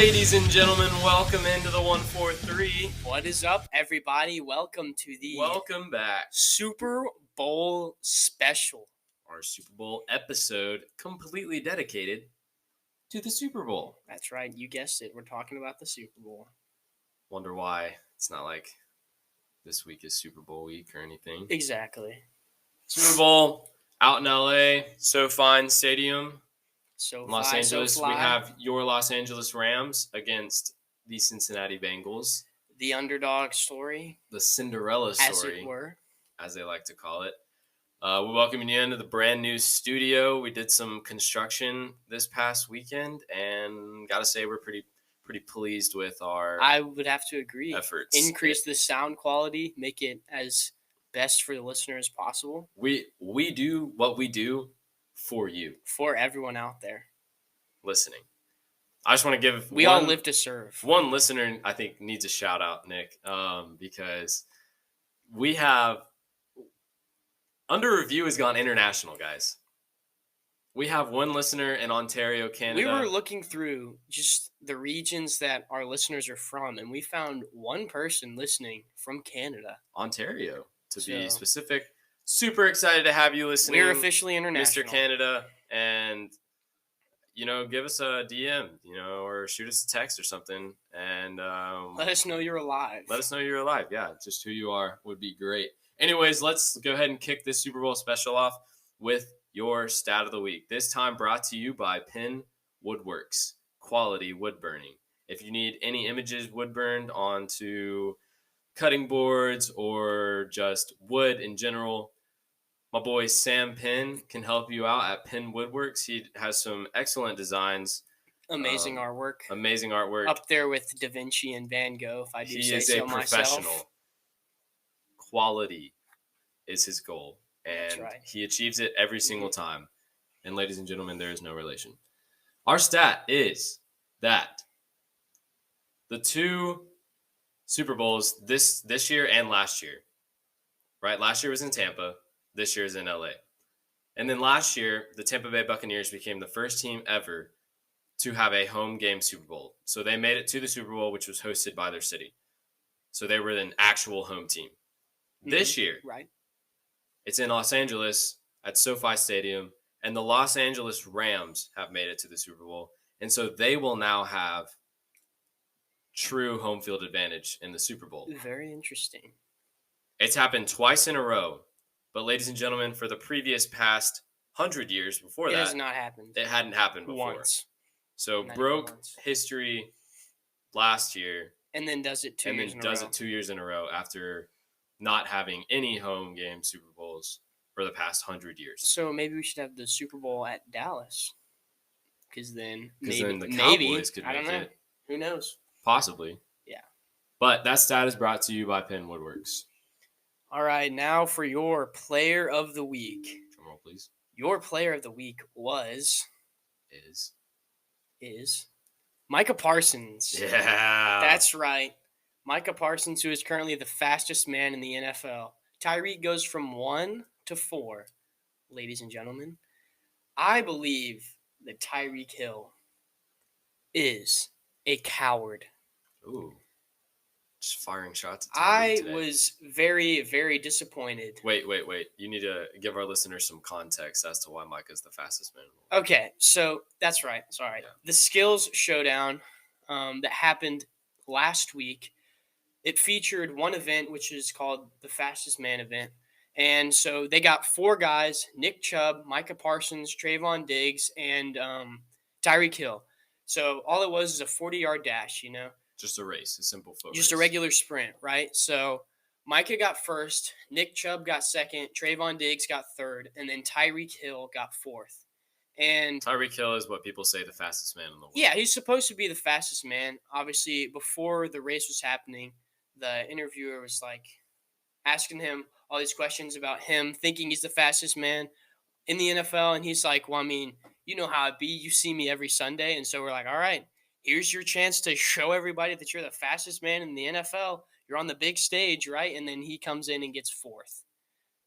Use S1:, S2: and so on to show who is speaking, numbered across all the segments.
S1: Ladies and gentlemen, welcome into the 143.
S2: What is up, everybody? Welcome to the
S1: Welcome back.
S2: Super Bowl special.
S1: Our Super Bowl episode completely dedicated to the Super Bowl.
S2: That's right. You guessed it. We're talking about the Super Bowl.
S1: Wonder why it's not like this week is Super Bowl week or anything.
S2: Exactly.
S1: Super Bowl out in LA, SoFi Stadium. Los Angeles, we have your Los Angeles Rams against the Cincinnati Bengals.
S2: The underdog story.
S1: The Cinderella story,
S2: as it were.
S1: As they like to call it. We're welcoming you into the brand new studio. We did some construction this past weekend, and gotta say we're pretty pleased with our
S2: I would have to agree.
S1: Efforts.
S2: Increase the sound quality, make it as best for the listener as possible.
S1: We do what we do for you.
S2: For everyone out there
S1: listening. I just want to give
S2: all live to serve.
S1: One listener I think needs a shout out, Nick, because we have Under Review has gone international, guys. We have one listener in Ontario, Canada.
S2: We were looking through just the regions that our listeners are from, and we found one person listening from Canada.
S1: Ontario, to be specific. Super excited to have you listening.
S2: We're officially international.
S1: Mr. Canada, and, give us a DM, or shoot us a text or something, and
S2: let us know you're alive.
S1: Yeah, just who you are would be great. Anyways, let's go ahead and kick this Super Bowl special off with your stat of the week. This time brought to you by Penn Woodworks, quality wood burning. If you need any images wood burned onto cutting boards or just wood in general, my boy Sam Penn can help you out at Penn Woodworks. He has some excellent designs.
S2: Amazing artwork.
S1: Up
S2: there with Da Vinci and Van Gogh, if I do say so myself. He is a professional.
S1: Quality is his goal, and
S2: right.
S1: He achieves it every single time. And ladies and gentlemen, there is no relation. Our stat is that the two Super Bowls this year and last year, right? Last year was in Tampa. This year is in LA. And then last year, the Tampa Bay Buccaneers became the first team ever to have a home game Super Bowl. So they made it to the Super Bowl, which was hosted by their city. So they were an actual home team. Mm-hmm. This year,
S2: right?
S1: It's in Los Angeles at SoFi Stadium, and the Los Angeles Rams have made it to the Super Bowl. And so they will now have true home field advantage in the Super Bowl.
S2: Very interesting.
S1: It's happened twice in a row. But ladies and gentlemen, for the previous past 100 years before that,
S2: it has not happened.
S1: It hadn't happened before.
S2: Once.
S1: So broke history last year.
S2: And then does it 2 years in a row.
S1: And then does it 2 years in a row after not having any home game Super Bowls for the past 100 years.
S2: So maybe we should have the Super Bowl at Dallas. Because then
S1: the Cowboys could make it.
S2: Who knows?
S1: Possibly.
S2: Yeah.
S1: But that stat is brought to you by Penn Woodworks.
S2: All right, now for your player of the week.
S1: Drum roll, please.
S2: Your player of the week is Micah Parsons.
S1: Yeah.
S2: That's right. Micah Parsons, who is currently the fastest man in the NFL. Tyreek goes from 1 to 4. Ladies and gentlemen, I believe that Tyreek Hill is a coward.
S1: Ooh. Just firing shots at
S2: Tyreek
S1: today.
S2: Was very, very disappointed.
S1: Wait. You need to give our listeners some context as to why Micah's the fastest man in the
S2: world. Okay, so that's right. Sorry. Yeah. The skills showdown that happened last week, it featured one event, which is called the Fastest Man event. And so they got 4 guys, Nick Chubb, Micah Parsons, Trayvon Diggs, and Tyreek Hill. So all it was is a 40-yard dash,
S1: Just a race, a simple foot
S2: Just
S1: race.
S2: A regular sprint, right? So Micah got first, Nick Chubb got second, Trayvon Diggs got third, and then Tyreek Hill got fourth. And
S1: Tyreek Hill is what people say the fastest man in the world.
S2: Yeah, he's supposed to be the fastest man. Obviously, before the race was happening, the interviewer was asking him all these questions about him thinking he's the fastest man in the NFL. And he's like, well, I mean, you know how it be. You see me every Sunday. And so we're like, all right, here's your chance to show everybody that you're the fastest man in the NFL. You're on the big stage, right? And then he comes in and gets fourth.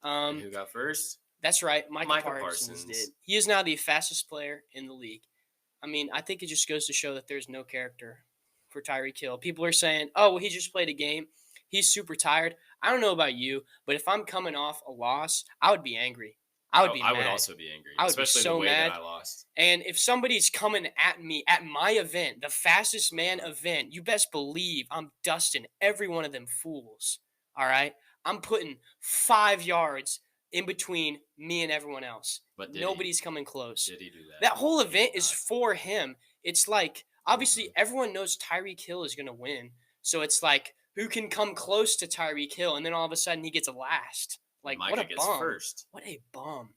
S1: And who got first?
S2: That's right. Micah Parsons did. He is now the fastest player in the league. I mean, I think it just goes to show that there's no character for Tyreek Hill. People are saying, "Oh, well, he just played a game. He's super tired." I don't know about you, but if I'm coming off a loss, I would be angry. I would be
S1: I would
S2: mad.
S1: also be angry,
S2: I would be
S1: especially the
S2: so
S1: way that
S2: mad.
S1: I lost.
S2: And if somebody's coming at me at my event, the fastest man event, you best believe I'm dusting every one of them fools. All right? I'm putting 5 yards in between me and everyone else.
S1: But
S2: Nobody's coming close.
S1: did he do that?
S2: That whole
S1: He
S2: event
S1: did
S2: is
S1: not.
S2: for him. It's like, obviously, everyone knows Tyreek Hill is going to win. So it's like, who can come close to Tyreek Hill? And then all of a sudden, he gets last. Like,
S1: Micah
S2: what a
S1: gets
S2: bum.
S1: first.
S2: What a bum.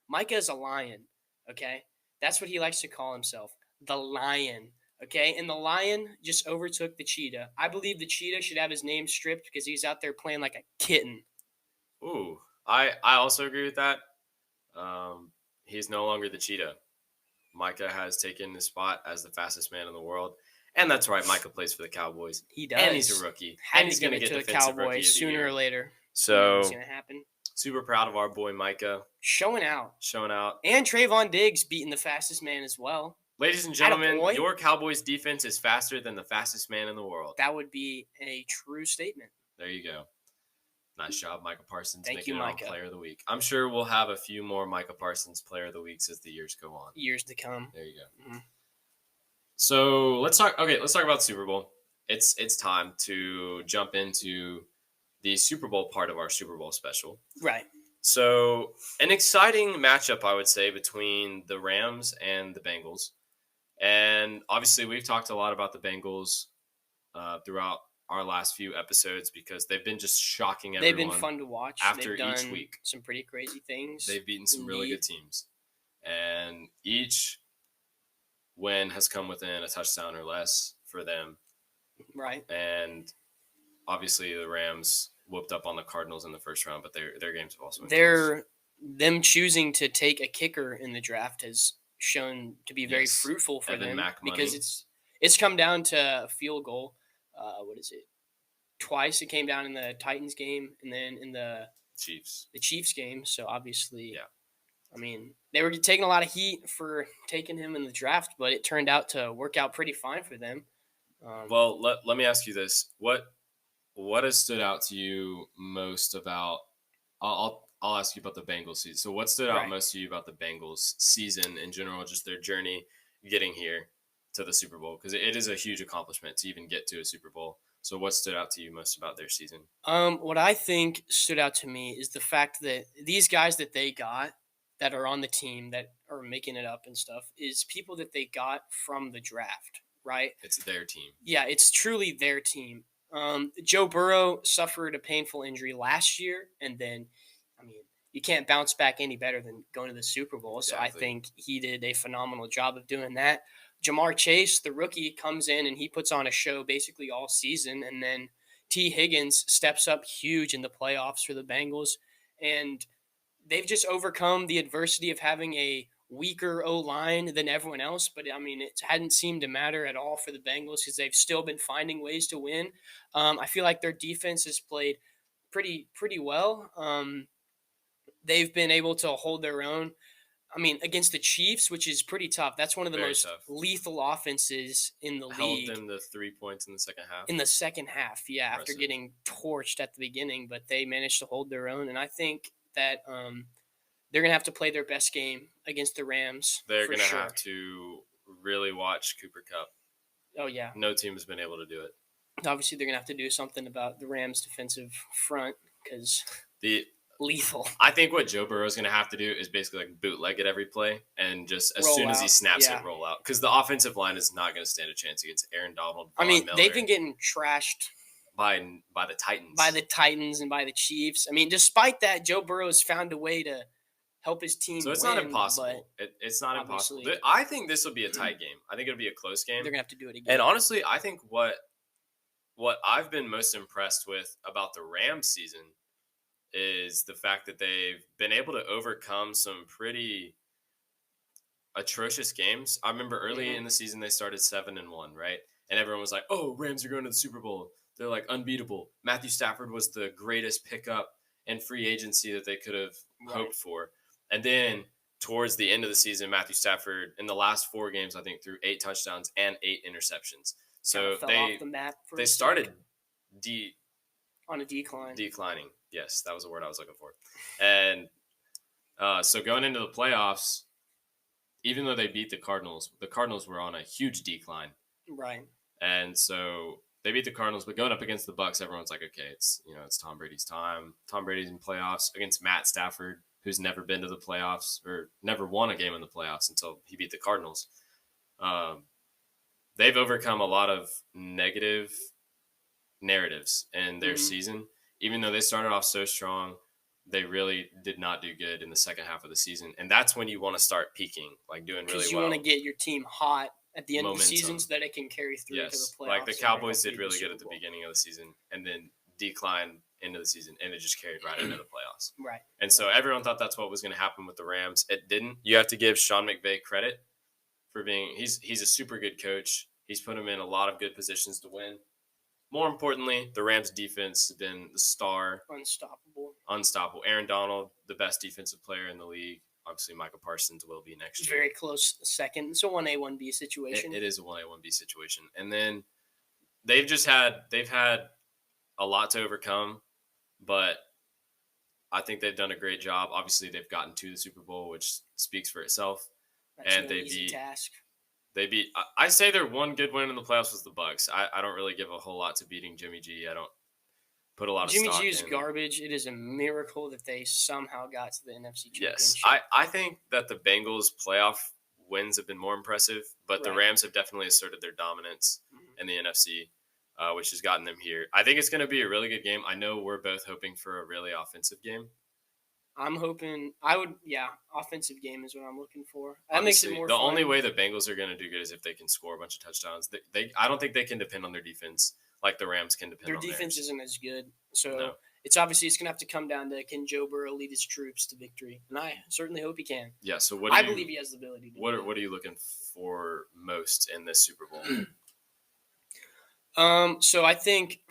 S2: Micah is a lion. Okay? That's what he likes to call himself. The lion. Okay? And the lion just overtook the cheetah. I believe the cheetah should have his name stripped because he's out there playing like a kitten.
S1: Ooh, I also agree with that. He's no longer the cheetah. Micah has taken the spot as the fastest man in the world. And that's right, Micah plays for the Cowboys.
S2: He does.
S1: And he's a rookie.
S2: Had
S1: and he's going to get
S2: the
S1: defensive rookie
S2: Cowboys
S1: of the
S2: sooner
S1: year.
S2: or later.
S1: So,
S2: It's going to happen.
S1: super proud of our boy Micah.
S2: Showing out. And Trayvon Diggs beating the fastest man as well.
S1: Ladies and gentlemen,
S2: Attaboy.
S1: your Cowboys defense is faster than the fastest man in the world.
S2: That would be a true statement.
S1: There you go. Nice job, Micah Parsons.
S2: Thank
S1: making
S2: you,
S1: it on
S2: Micah.
S1: Player of the Week. I'm sure we'll have a few more Micah Parsons Player of the Weeks as the years go on.
S2: Years to come.
S1: There you go.
S2: Mm-hmm.
S1: So let's talk. Okay, let's talk about the Super Bowl. It's time to jump into the Super Bowl part of our Super Bowl special.
S2: Right.
S1: So an exciting matchup, I would say, between the Rams and the Bengals. And obviously, we've talked a lot about the Bengals throughout our last few episodes because they've been just shocking everyone.
S2: They've been fun to watch.
S1: After
S2: They've
S1: each
S2: done
S1: week.
S2: Some pretty crazy things.
S1: They've beaten some really good teams. And each win has come within a touchdown or less for them.
S2: Right.
S1: And obviously, the Rams whooped up on the Cardinals in the first round, but their games have also been close.
S2: Them choosing to take a kicker in the draft has shown to be very fruitful for them because it's come down to a field goal. What is it? Twice it came down in the Titans game and then in the Chiefs game. So obviously, I mean, they were taking a lot of heat for taking him in the draft, but it turned out to work out pretty fine for them.
S1: Well, let me ask you this: what has stood out to you most about? I'll ask you about the Bengals season. So, what stood out most to you about the Bengals season in general, just their journey getting here to the Super Bowl? Because it is a huge accomplishment to even get to a Super Bowl. So, what stood out to you most about their season?
S2: What I think stood out to me is the fact that these guys that they got that are on the team that are making it up and stuff is people that they got from the draft, right?
S1: It's their team.
S2: Yeah, it's truly their team. Joe Burrow suffered a painful injury last year, and then, I mean, you can't bounce back any better than going to the Super Bowl. Exactly. So I think he did a phenomenal job of doing that. Jamar Chase, the rookie, comes in and he puts on a show basically all season, and then T. Higgins steps up huge in the playoffs for the Bengals, and they've just overcome the adversity of having a weaker O-line than everyone else, but I mean, it hadn't seemed to matter at all for the Bengals because they've still been finding ways to win. I feel like their defense has played pretty well. They've been able to hold their own. I mean, against the Chiefs, which is pretty tough. That's one of the most lethal offenses in the league.
S1: Held them to 3 points in the second half.
S2: In the second half, yeah, after getting torched at the beginning, but they managed to hold their own, and I think that they're going to have to play their best game against the Rams.
S1: They're going to have to really watch Cooper Kupp.
S2: Oh, yeah.
S1: No team has been able to do it.
S2: Obviously, they're going to have to do something about the Rams' defensive front because lethal.
S1: I think what Joe Burrow is going to have to do is basically like bootleg it every play and just as soon as he snaps it, roll out. Because the offensive line is not going to stand a chance against Aaron Donald.
S2: I mean, they've been getting trashed
S1: by the Titans.
S2: By the Titans and by the Chiefs. I mean, despite that, Joe Burrow has found a way to help his team.
S1: So it's
S2: win,
S1: not impossible. It's not impossible. I think this will be a tight game. I think it'll be a close game.
S2: They're gonna have to do it again.
S1: And honestly, I think what I've been most impressed with about the Rams season is the fact that they've been able to overcome some pretty atrocious games. I remember early in the season they started 7-1, right? And everyone was like, "Oh, Rams are going to the Super Bowl. They're like unbeatable." Matthew Stafford was the greatest pickup and free agency that they could have hoped for. And then towards the end of the season, Matthew Stafford in the last 4 games, I think, threw 8 touchdowns and 8 interceptions. So
S2: fell off the map for
S1: they
S2: a
S1: started
S2: sec. On a decline.
S1: declining. Yes, that was the word I was looking for. And so going into the playoffs, even though they beat the Cardinals were on a huge decline.
S2: Right.
S1: And so they beat the Cardinals, but going up against the Bucs, everyone's like, okay, it's Tom Brady's time. Tom Brady's in playoffs against Matt Stafford, who's never been to the playoffs or never won a game in the playoffs until he beat the Cardinals. They've overcome a lot of negative narratives in their season. Even though they started off so strong, they really did not do good in the second half of the season. And that's when you want to start peaking, like doing really well.
S2: Because you want to get your team hot at the end of the season so that it can carry through to the playoffs.
S1: Like the Cowboys did really good at the beginning of the season and then declined into the season, and it just carried right into the playoffs.
S2: Right.
S1: And so everyone thought that's what was going to happen with the Rams. It didn't. You have to give Sean McVay credit for being – he's a super good coach. He's put him in a lot of good positions to win. More importantly, the Rams' defense has been the star. Unstoppable. Aaron Donald, the best defensive player in the league. Obviously, Michael Parsons will be next year.
S2: Very close second. It's a 1A, 1B situation.
S1: It is a 1A, 1B situation. And then they've had a lot to overcome, but I think they've done a great job. Obviously, they've gotten to the Super Bowl, which speaks for itself.
S2: That's no easy task.
S1: They beat. I say their one good win in the playoffs was the Bucs. I don't really give a whole lot to beating Jimmy G. I don't put a lot of stock in.
S2: Jimmy G is garbage. It is a miracle that they somehow got to the NFC Championship.
S1: Yes, I think that the Bengals' playoff wins have been more impressive, but the Rams have definitely asserted their dominance in the NFC, which has gotten them here. I think it's going to be a really good game. I know we're both hoping for a really offensive game.
S2: I'm hoping offensive game is what I'm looking for. That
S1: Obviously,
S2: makes it more
S1: the
S2: fun.
S1: only way the Bengals are going to do good is if they can score a bunch of touchdowns. I don't think they can depend on their defense like the Rams can depend on theirs.
S2: Their defense isn't as good. So it's going to have to come down to, can Joe Burrow lead his troops to victory? And I certainly hope he can.
S1: Yeah, so
S2: I believe he has the ability to do that.
S1: What are you looking for most in this Super Bowl?
S2: So I think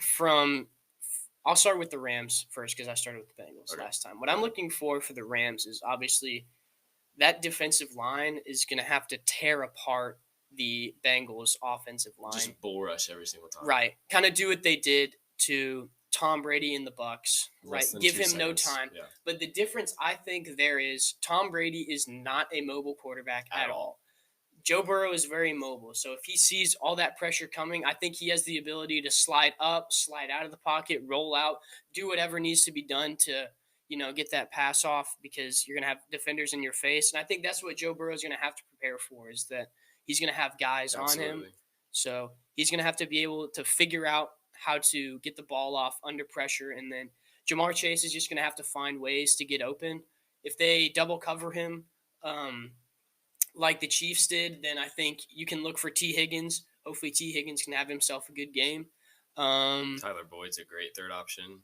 S2: I'll start with the Rams first because I started with the Bengals last time. What I'm looking for the Rams is obviously that defensive line is going to have to tear apart the Bengals' offensive line.
S1: Just bull rush every single time.
S2: Right. Kind of do what they did to Tom Brady and the Bucs. Right. Give him no time. Yeah. But the difference I think there is Tom Brady is not a mobile quarterback at all. Joe Burrow is very mobile. So if he sees all that pressure coming, I think he has the ability to slide up, slide out of the pocket, roll out, do whatever needs to be done to, get that pass off because you're going to have defenders in your face. And I think that's what Joe Burrow is going to have to prepare for is that he's going to have guys on him. So he's going to have to be able to figure out how to get the ball off under pressure. And then Jamar Chase is just going to have to find ways to get open. If they double cover him, like the Chiefs did, then I think you can look for T. Higgins. Hopefully T. Higgins can have himself a good game.
S1: Tyler Boyd's a great third option.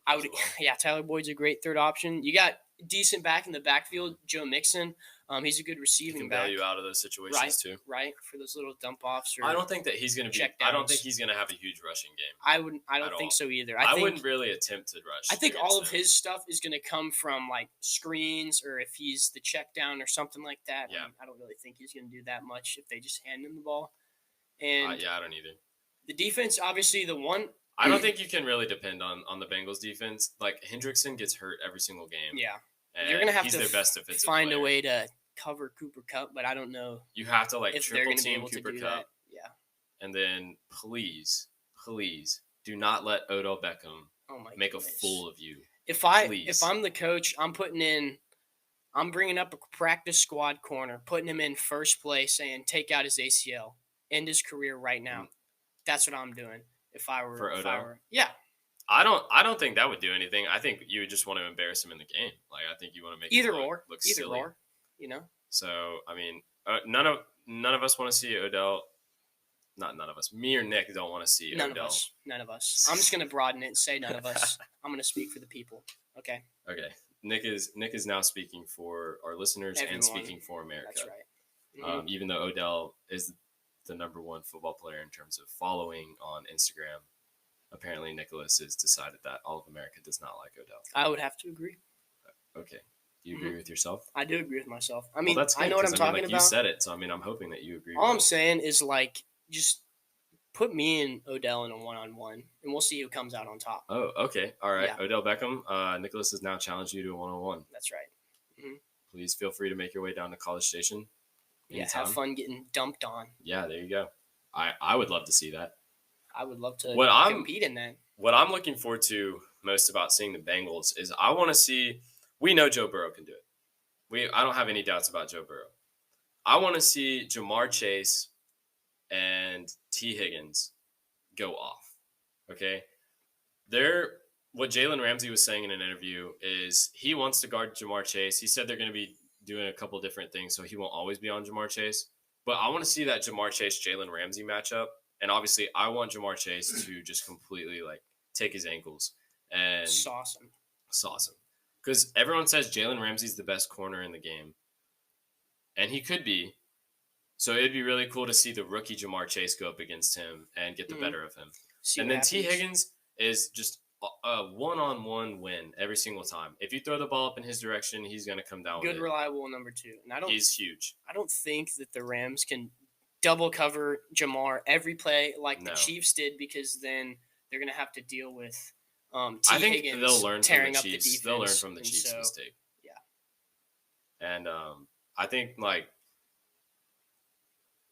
S2: Tyler Boyd's a great third option. You got decent back in the backfield, Joe Mixon. He's a good receiving back.
S1: Bail you out of those situations too.
S2: Right, for those little dump offs.
S1: I don't think that he's going to be. I don't think he's going to have a huge rushing game.
S2: I don't think so either.
S1: I wouldn't really attempt to rush.
S2: I think all of his stuff is going to come from like screens or if he's the check down or something like that.
S1: Yeah.
S2: I don't really think he's going to do that much if they just hand him the ball. And
S1: I don't either.
S2: The defense, obviously, the one.
S1: I don't think you can really depend on the Bengals defense. Like Hendrickson gets hurt every single game.
S2: Yeah.
S1: You're gonna have to
S2: their best defensive find player. A way to cover Cooper Kupp, but I don't know.
S1: You have to
S2: if
S1: triple
S2: team
S1: team Cooper Kupp.
S2: Yeah.
S1: And then please do not let Odell Beckham make a fool of you.
S2: If I'm the coach, I'm bringing up a practice squad corner, putting him in first place, saying take out his ACL, end his career right now. That's what I'm doing. If I were yeah.
S1: I don't think that would do anything. I think you would just want to embarrass him in the game. Like I think you want to make him look silly. So I mean, none of us want to see Odell. Not none of us. Me or Nick don't want to see Odell.
S2: None of us. I'm just gonna broaden it and say none of us. I'm gonna speak for the people. Okay.
S1: Okay. Nick is now speaking for our listeners and speaking for America.
S2: That's right.
S1: Mm-hmm. Even though Odell is the number one football player in terms of following on Instagram. Apparently, Nicholas has decided that all of America does not like Odell.
S2: I would have to agree.
S1: Okay. You agree with yourself?
S2: I do agree with myself. I
S1: Well,
S2: mean,
S1: that's good
S2: I know what I'm
S1: 'cause, I mean,
S2: talking
S1: like, you
S2: about.
S1: said it, so, I mean, I'm hoping that you agree
S2: All
S1: with
S2: I'm
S1: it.
S2: saying is, like, just put me and Odell in a one-on-one, and we'll see who comes out on top.
S1: Oh, okay. All right.
S2: Yeah.
S1: Odell Beckham, Nicholas has now challenged you to a one-on-one.
S2: That's right. Mhm.
S1: Please feel free to make your way down to College Station
S2: Yeah, have
S1: anytime.
S2: fun getting dumped on.
S1: Yeah, there you go. I would love to see that.
S2: I would love to
S1: What I'm
S2: compete in that.
S1: what I'm looking forward to most about seeing the Bengals is I want to see. We know Joe Burrow can do it. I don't have any doubts about Joe Burrow. I want to see Jamar Chase and T Higgins go off. Okay, they're what Jalen Ramsey was saying in an interview is he wants to guard Jamar Chase. He said they're going to be doing a couple different things, so he won't always be on Jamar Chase. But I want to see that Jamar Chase Jalen Ramsey matchup, and obviously I want Jamar Chase to just completely like take his ankles and
S2: Sauce him.
S1: sauce him because everyone says Jalen Ramsey's the best corner in the game, and he could be. So it'd be really cool to see the rookie Jamar Chase go up against him and get the better of him.
S2: See
S1: And
S2: what
S1: then T
S2: happens.
S1: Higgins is just a one-on-one win every single time. If you throw the ball up in his direction, he's going to come down
S2: Good,
S1: with it.
S2: reliable number 2. And
S1: He's huge.
S2: I don't think that the Rams can double cover Jamar every play like the
S1: No.
S2: Chiefs did, because then they're going to have to deal with T.
S1: I think
S2: Higgins
S1: they'll learn from
S2: tearing
S1: the
S2: up the
S1: Chiefs.
S2: defense.
S1: They'll learn from the
S2: and
S1: Chiefs'
S2: so,
S1: mistake.
S2: Yeah.
S1: And I think like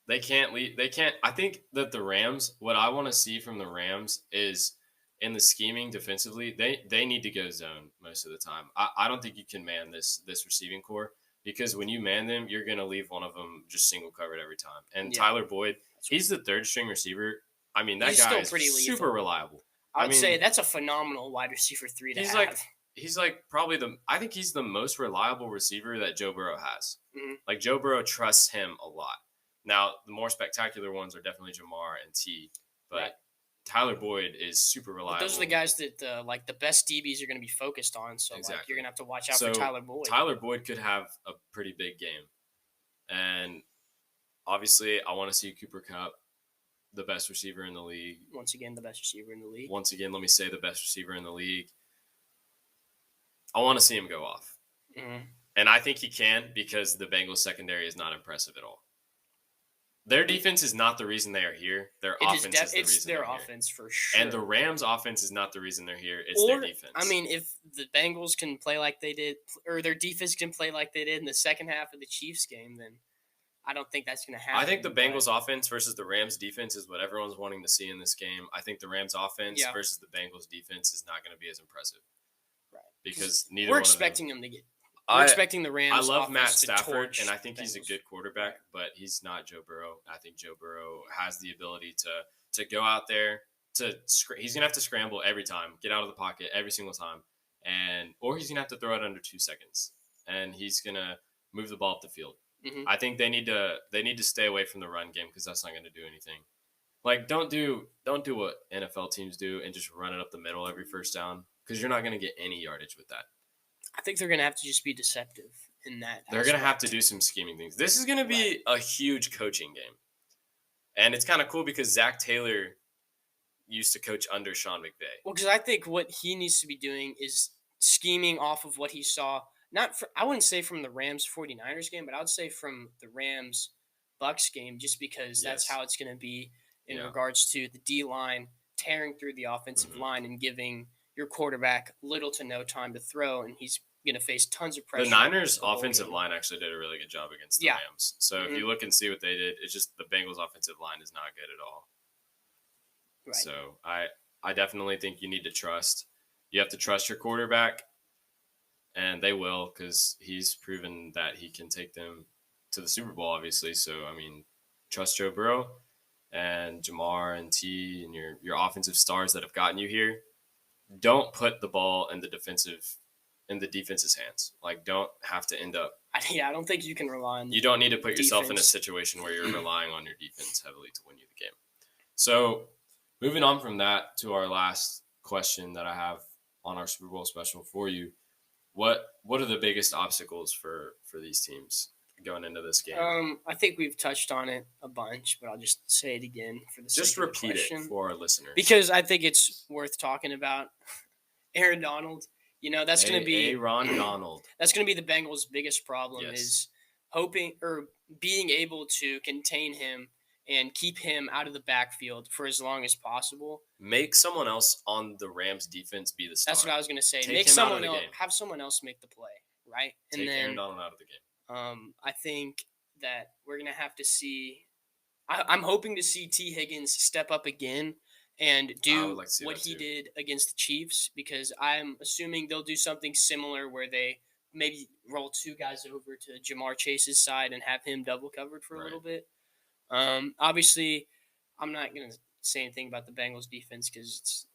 S1: they can't lead. They can't. I think that the Rams. What I want to see from the Rams is in the scheming defensively. They need to go zone most of the time. I don't think you can man this receiving core because when you man them, you're gonna leave one of them just single covered every time. And
S2: Yeah.
S1: Tyler Boyd, he's the third string receiver. I mean, that
S2: He's
S1: guy
S2: still
S1: is
S2: pretty
S1: super
S2: lethal.
S1: reliable.
S2: I would say
S1: mean,
S2: that's a phenomenal wide receiver 3 to
S1: he's
S2: have.
S1: he's like probably I think he's the most reliable receiver that Joe Burrow has.
S2: Mhm.
S1: Like Joe Burrow trusts him a lot. Now the more spectacular ones are definitely Jamar and T, but
S2: Right.
S1: Tyler Boyd is super
S2: But
S1: reliable.
S2: those are the guys that like the best DBs are going to be focused on. So like,
S1: Exactly.
S2: you're going to have to watch out
S1: So,
S2: for Tyler Boyd.
S1: Tyler Boyd could have a pretty big game, and obviously I want to see Cooper Kupp, the best receiver in the league.
S2: Once again, the best receiver in the league.
S1: Once again, let me say the best receiver in the league. I want to see him go off.
S2: Mhm.
S1: And I think he can because the Bengals secondary is not impressive at all. Their defense is not the reason they are here. Their offense is the
S2: It's
S1: reason
S2: their
S1: they're here.
S2: offense for sure.
S1: And the Rams' offense is not the reason they're here. It's their defense.
S2: I mean, if the Bengals can play like they did, or their defense can play like they did in the second half of the Chiefs game, then I don't think that's going to happen.
S1: I think the
S2: but-
S1: Bengals offense versus the Rams defense is what everyone's wanting to see in this game. I think the Rams offense
S2: Yeah.
S1: versus the Bengals defense is not going to be as impressive.
S2: Right.
S1: Because neither
S2: We're
S1: one
S2: expecting them to get.
S1: of them.
S2: We're expecting the Rams.
S1: I love
S2: offense
S1: Matt
S2: to
S1: Stafford,
S2: torch
S1: and I
S2: the
S1: think he's a
S2: Bengals.
S1: good quarterback, but he's not Joe Burrow. I think Joe Burrow has the ability to go out there he's gonna have to scramble every time, get out of the pocket every single time, or he's gonna have to throw it under 2 seconds, and he's gonna move the ball up the field.
S2: Mhm.
S1: I think they need to stay away from the run game because that's not going to do anything. Like don't do what NFL teams do and just run it up the middle every first down because you're not going to get any yardage with that.
S2: I think they're going to have to just be deceptive in that.
S1: They're going to have to
S2: aspect.
S1: do some scheming things. This is going to be a huge coaching game, and it's kind of cool because Zach Taylor used to coach under Sean McVay.
S2: Well, because I think what he needs to be doing is scheming off of what he saw. I wouldn't say from the Rams 49ers game, but I would say from the Rams Bucks game, just because that's
S1: Yes.
S2: how it's going to be in
S1: Yeah.
S2: regards to the D line tearing through the offensive
S1: Mhm.
S2: line and giving your quarterback little to no time to throw, and he's going to face tons of pressure.
S1: The Niners'
S2: the whole
S1: offensive
S2: game.
S1: line actually did a really good job against the
S2: Yeah.
S1: Rams. So if
S2: Mhm.
S1: you look and see what they did, it's just the Bengals' offensive line is not good at all.
S2: Right.
S1: So I definitely think you need to trust. You have to trust your quarterback, and they will because he's proven that he can take them to the Super Bowl, obviously. So, I mean, trust Joe Burrow and Jamar and T and your offensive stars that have gotten you here. Don't put the ball in the defense's hands. Like, don't have to end up.
S2: I don't think you can rely on.
S1: You don't need to put yourself in a
S2: defense.
S1: situation where you're relying on your defense heavily to win you the game. So, moving on from that to our last question that I have on our Super Bowl special for you. What are the biggest obstacles for these teams going into this game?
S2: I think we've touched on it a bunch, but I'll just say it again for the
S1: Just
S2: sake of the
S1: repeat it
S2: question.
S1: for our listeners.
S2: Because I think it's worth talking about. Aaron Donald, That's going to be
S1: Aaron Donald.
S2: that's going to be the Bengals' biggest problem
S1: Yes.
S2: is hoping or being able to contain him and keep him out of the backfield for as long as possible.
S1: Make someone else on the Rams defense be the star.
S2: That's what I was going to say.
S1: Take
S2: Make
S1: him out of
S2: someone
S1: the
S2: else
S1: game.
S2: have someone else make the play, right? And
S1: Take Aaron
S2: then
S1: Donald out of the game.
S2: I think that we're going to have to see. I'm hoping to see T. Higgins step up again and
S1: I would
S2: do
S1: like to see
S2: what
S1: that
S2: he
S1: too.
S2: did against the Chiefs, because I'm assuming they'll do something similar where they maybe roll two guys over to Jamar Chase's side and have him double covered for a little bit. Obviously, I'm not going to say anything about the Bengals defense because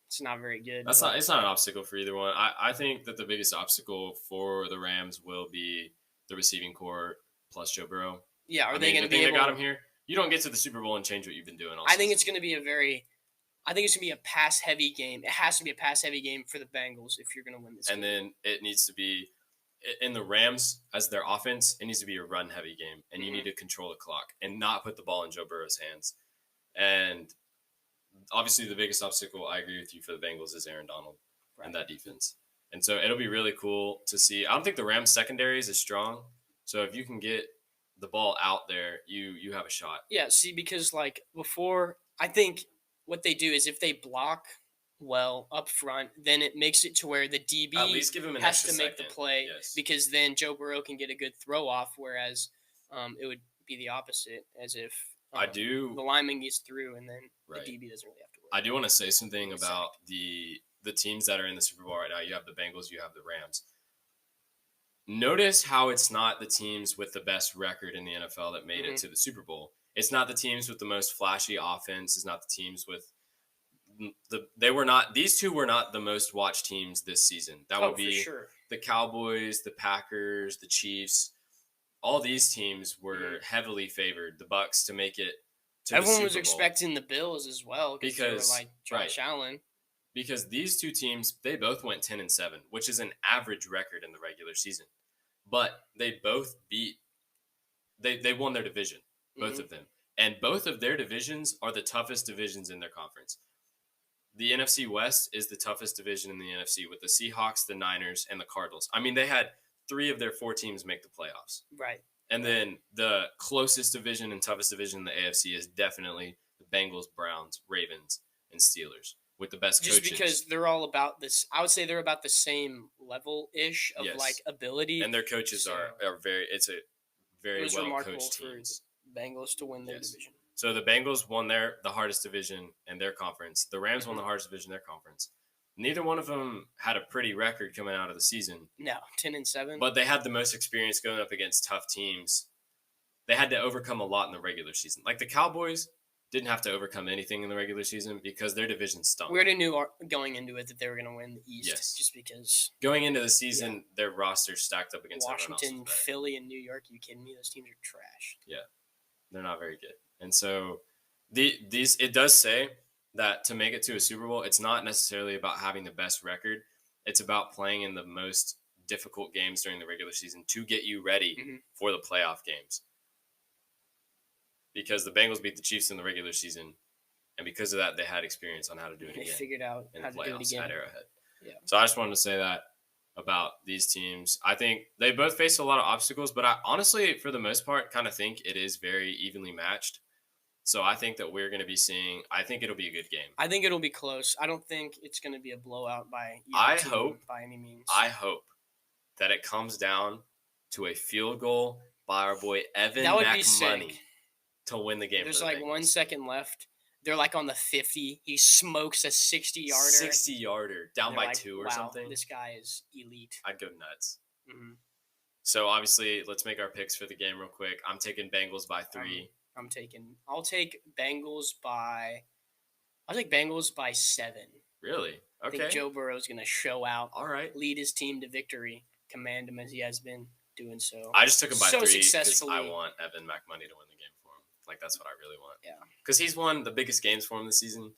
S2: it's not very good.
S1: It's not an obstacle for either one. I think that the biggest obstacle for the Rams will be the receiving core plus Joe Burrow.
S2: Yeah, are they going to be able?
S1: They got him here. You don't get to the Super Bowl and change what you've been doing all
S2: I think
S1: season.
S2: it's going to be a pass-heavy game. It has to be a pass-heavy game for the Bengals if you're going to win this game.
S1: And then it needs to be, in the Rams, as their offense, it needs to be a run-heavy game. And you need to control the clock and not put the ball in Joe Burrow's hands. And obviously the biggest obstacle, I agree with you, for the Bengals is Aaron Donald and that defense. And so it'll be really cool to see. I don't think the Rams secondary is as strong. So if you can get the ball out there, you have a shot.
S2: Yeah, see, because before, I think what they do is if they block well up front, then it makes it to where the DB
S1: at least give him an
S2: has
S1: extra
S2: to make
S1: second.
S2: the play,
S1: yes.
S2: because then Joe Burrow can get a good throw off, whereas it would be the opposite, as if the lineman gets through and then the DB doesn't really have to worry.
S1: I do want to say something about the teams that are in the Super Bowl right now. You have the Bengals, you have the Rams. Notice how it's not the teams with the best record in the NFL that made it to the Super Bowl. It's not the teams with the most flashy offense. It's not the teams with these two were not the most watched teams this season. That would be the Cowboys, the Packers, the Chiefs. All these teams were heavily favored. The Bucs to make it to
S2: Everyone
S1: the Super
S2: was
S1: Bowl.
S2: expecting the Bills as well because they were like Josh Allen.
S1: Because these two teams, they both went 10-7, which is an average record in the regular season. But they both they won their division, both of them. And both of their divisions are the toughest divisions in their conference. The NFC West is the toughest division in the NFC with the Seahawks, the Niners, and the Cardinals. I mean, they had 3 of their 4 teams make the playoffs.
S2: Right.
S1: And then the closest division and toughest division in the AFC is definitely the Bengals, Browns, Ravens, and Steelers with the best coaches.
S2: Just because they're all about this, I would say they're about the same level-ish of ability.
S1: And their coaches are very, it's a very well-coached team.
S2: It was remarkable for Bengals to win their division.
S1: So the Bengals won the hardest division in their conference. The Rams won the hardest division in their conference. Neither one of them had a pretty record coming out of the season.
S2: No, 10-7.
S1: But they had the most experience going up against tough teams. They had to overcome a lot in the regular season. Like the Cowboys didn't have to overcome anything in the regular season because their division stunk.
S2: We already knew going into it that they were going to win the East.
S1: Yes.
S2: Just because.
S1: Going into the season, their roster stacked up against
S2: Washington, Philly, and New York. Are you kidding me? Those teams are trash.
S1: Yeah. They're not very good. And so it does say that to make it to a Super Bowl, it's not necessarily about having the best record. It's about playing in the most difficult games during the regular season to get you ready for the playoff games. Because the Bengals beat the Chiefs in the regular season, and because of that, they had experience on how to do it again.
S2: They figured out
S1: in
S2: how
S1: the
S2: to do it
S1: playoffs
S2: again.
S1: at Arrowhead.
S2: Yeah.
S1: So I just wanted to say that about these teams. I think they both face a lot of obstacles, but I honestly, for the most part, kind of think it is very evenly matched. So I think that we're going to be seeing. I think it'll be a good game.
S2: I think it'll be close. I don't think it's going to be a blowout by any means.
S1: I hope that it comes down to a field goal by our boy Evan McMoney to win the game.
S2: There's 1 second left. They're on the 50. He smokes a 60-yarder.
S1: 60-yarder down by 2 or something.
S2: This guy is elite.
S1: I'd go nuts. So obviously, let's make our picks for the game real quick. I'm taking Bengals by 3.
S2: I'll take Bengals by 7.
S1: Really? Okay.
S2: I think Joe Burrow's going to show out.
S1: All right.
S2: Lead his team to victory. Command him as he has been doing so.
S1: I just took him by 3 because
S2: successfully.
S1: I want Evan McMoney to win the game for him. That's what I really want.
S2: Yeah.
S1: Because he's won the biggest games for him this season.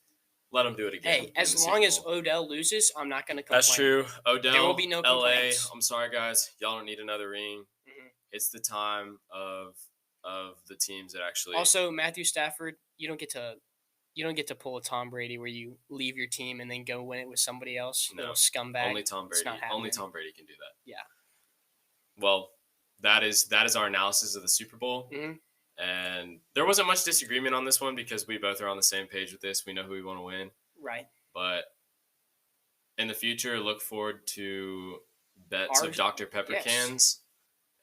S1: Let him do it again.
S2: Hey, as long as Odell loses, I'm not going to complain.
S1: That's true. Odell,
S2: there will be no complaints.
S1: LA, I'm sorry, guys. Y'all don't need another ring. It's the time of the teams that actually.
S2: Also, Matthew Stafford, you don't get to You don't get to pull a Tom Brady where you leave your team and then go win it with somebody else.
S1: No.
S2: Little scumbag.
S1: Only Tom
S2: It's
S1: Brady.
S2: not
S1: Only
S2: happening.
S1: Tom Brady can do that.
S2: Yeah.
S1: Well, that is our analysis of the Super Bowl.
S2: Mhm.
S1: And there wasn't much disagreement on this one because we both are on the same page with this. We know who we want to win.
S2: Right.
S1: But in the future, look forward to bets of Dr. Pepper
S2: yes.
S1: cans.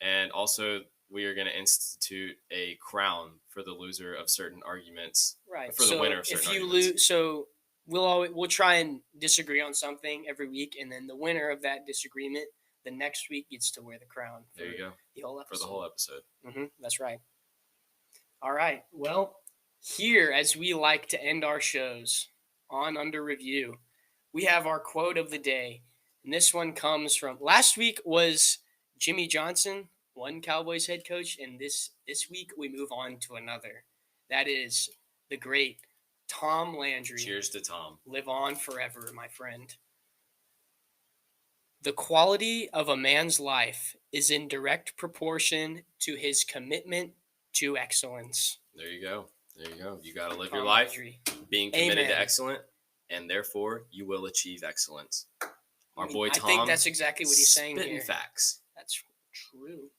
S1: And also, we are going to institute a crown for the loser of certain arguments.
S2: Right.
S1: For the winner of certain
S2: if you
S1: arguments.
S2: lose, so we'll try and disagree on something every week, and then the winner of that disagreement the next week gets to wear the crown.
S1: There you go.
S2: The whole episode.
S1: For the whole episode.
S2: That's right. All right. Well, here, as we like to end our shows on Under Review, we have our quote of the day. And this one comes from last week was Jimmy Johnson, one Cowboys head coach, and this week we move on to another. That is the great Tom Landry.
S1: Cheers to Tom.
S2: Live on forever, my friend. The quality of a man's life is in direct proportion to his commitment to excellence.
S1: There you go. You got to live your life being committed to excellence, and therefore you will achieve excellence. Our boy Tom.
S2: I think that's exactly what he's saying here.
S1: Spitting facts.
S2: That's true.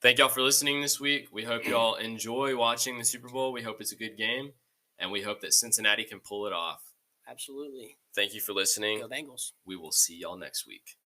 S1: Thank y'all for listening this week. We hope y'all enjoy watching the Super Bowl. We hope it's a good game, and we hope that Cincinnati can pull it off.
S2: Absolutely.
S1: Thank you for listening.
S2: Go Bengals.
S1: We will see y'all next week.